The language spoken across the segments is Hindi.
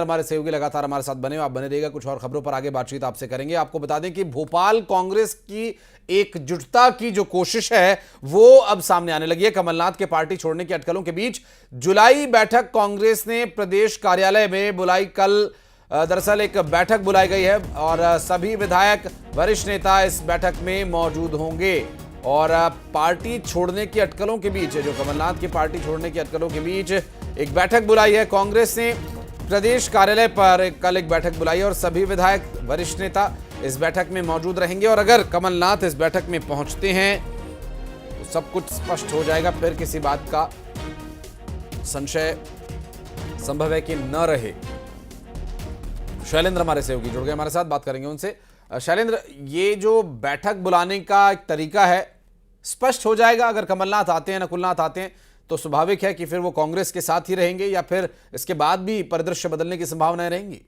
हमारे सहयोगी लगातार हमारे साथ बने हुए, आप बने रहिएगा। कुछ और खबरों पर आगे बातचीत आपसे करेंगे। आपको बता दें कि भोपाल कांग्रेस की एकजुटता की जो कोशिश है वो अब सामने आने लगी है। कमलनाथ के पार्टी छोड़ने की अटकलों के बीच जुलाई बैठक कांग्रेस ने प्रदेश कार्यालय में बुलाई। कल दरअसल एक बैठक बुलाई गई है और सभी विधायक, वरिष्ठ नेता इस बैठक में मौजूद होंगे। और पार्टी छोड़ने की अटकलों के बीच, जो कमलनाथ की पार्टी छोड़ने की अटकलों के बीच एक बैठक बुलाई है कांग्रेस ने प्रदेश कार्यालय पर। कल एक बैठक बुलाई और सभी विधायक, वरिष्ठ नेता इस बैठक में मौजूद रहेंगे। और अगर कमलनाथ इस बैठक में पहुंचते हैं तो सब कुछ स्पष्ट हो जाएगा, फिर किसी बात का संशय संभव है कि न रहे। शैलेंद्र हमारे सहयोगी जुड़ गए हमारे साथ, बात करेंगे उनसे। शैलेंद्र, ये जो बैठक बुलाने का एक तरीका है, स्पष्ट हो जाएगा अगर कमलनाथ आते हैं, नकुलनाथ आते हैं तो स्वाभाविक है कि फिर वो कांग्रेस के साथ ही रहेंगे, या फिर इसके बाद भी परिदृश्य बदलने की संभावनाएं रहेंगी?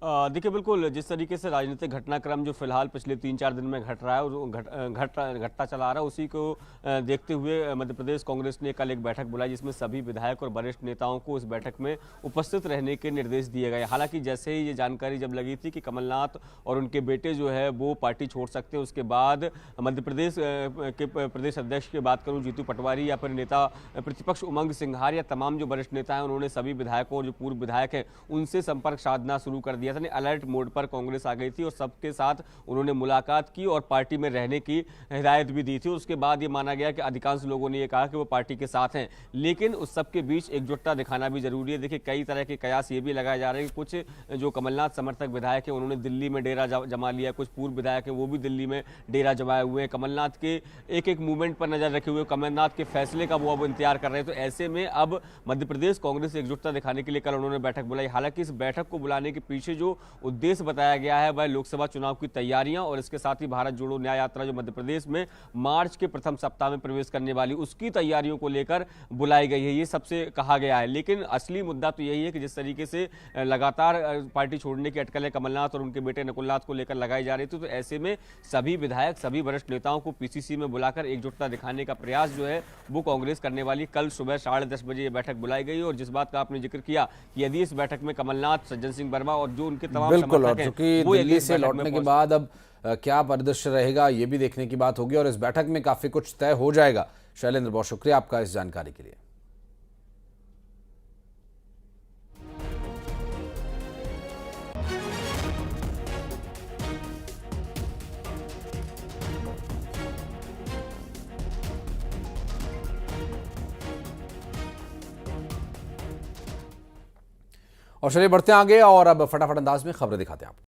देखिए, बिल्कुल जिस तरीके से राजनीतिक घटनाक्रम जो फिलहाल पिछले 3-4 दिन में घट रहा है और घटता चला रहा है, उसी को देखते हुए मध्य प्रदेश कांग्रेस ने कल एक बैठक बुलाई जिसमें सभी विधायक और वरिष्ठ नेताओं को इस बैठक में उपस्थित रहने के निर्देश दिए गए। हालांकि जैसे ही ये जानकारी जब लगी थी कि कमलनाथ और उनके बेटे जो है वो पार्टी छोड़ सकते हैं, उसके बाद मध्य प्रदेश के प्रदेश अध्यक्ष की बात करूँ, जीतू पटवारी, या फिर नेता प्रतिपक्ष उमंग सिंघार, या तमाम जो वरिष्ठ नेता हैं, उन्होंने सभी विधायकों और जो पूर्व विधायक हैं उनसे संपर्क साधना शुरू कर दिया था। अलर्ट मोड पर कांग्रेस आ गई थी और सबके साथ उन्होंने मुलाकात की और पार्टी में रहने की हिदायत भी दी थी। उसके बाद ये माना गया कि अधिकांश लोगों ने ये कहा कि वो पार्टी के साथ हैं, लेकिन उस सबके बीच एकजुटता दिखाना भी जरूरी है। देखिए, कई तरह के कयास ये भी लगाए जा रहे हैं कि कुछ जो कमलनाथ समर्थक विधायक हैं उन्होंने दिल्ली में डेरा जमा लिया, कुछ पूर्व विधायक हैं वो भी दिल्ली में डेरा जमाए हुए हैं। कमलनाथ के एक एक मूवमेंट पर नजर रखे हुए, कमलनाथ के फैसले का वो अब इंतजार कर रहे हैं। तो ऐसे में अब मध्य प्रदेश कांग्रेस एकजुटता दिखाने के लिए कल उन्होंने बैठक बुलाई। हालांकि इस बैठक को बुलाने के पीछे जो उद्देश्य बताया गया है वह लोकसभा चुनाव की तैयारियां और इसके साथ ही भारत जोड़ो न्याय यात्रा जो मध्य प्रदेश में मार्च के प्रथम सप्ताह में प्रवेश करने वाली, उसकी तैयारियों को लेकर बुलाई गई है, ये सबसे कहा गया है। लेकिन असली मुद्दा तो यही है कि जिस तरीके से लगातार पार्टी छोड़ने की अटकलें कमलनाथ और उनके बेटे नकुलनाथ को लेकर लगाई जा रही थी, तो ऐसे में सभी विधायक, सभी वरिष्ठ नेताओं को पीसीसी में बुलाकर एकजुटता दिखाने का प्रयास जो है वो कांग्रेस करने वाली। कल सुबह 10:30 बजे ये बैठक बुलाई गई और जिस बात का आपने जिक्र किया कि यदि इस बैठक में कमलनाथ, सज्जन सिंह वर्मा और जो उनके तमाम और चूंकि दिल्ली से लौटने के बाद अब क्या परिदृश्य रहेगा ये भी देखने की बात होगी और इस बैठक में काफी कुछ तय हो जाएगा। शैलेंद्र, बहुत शुक्रिया आपका इस जानकारी के लिए। और चलिए बढ़ते आगे और अब फटाफट अंदाज में खबरें दिखाते हैं आपको।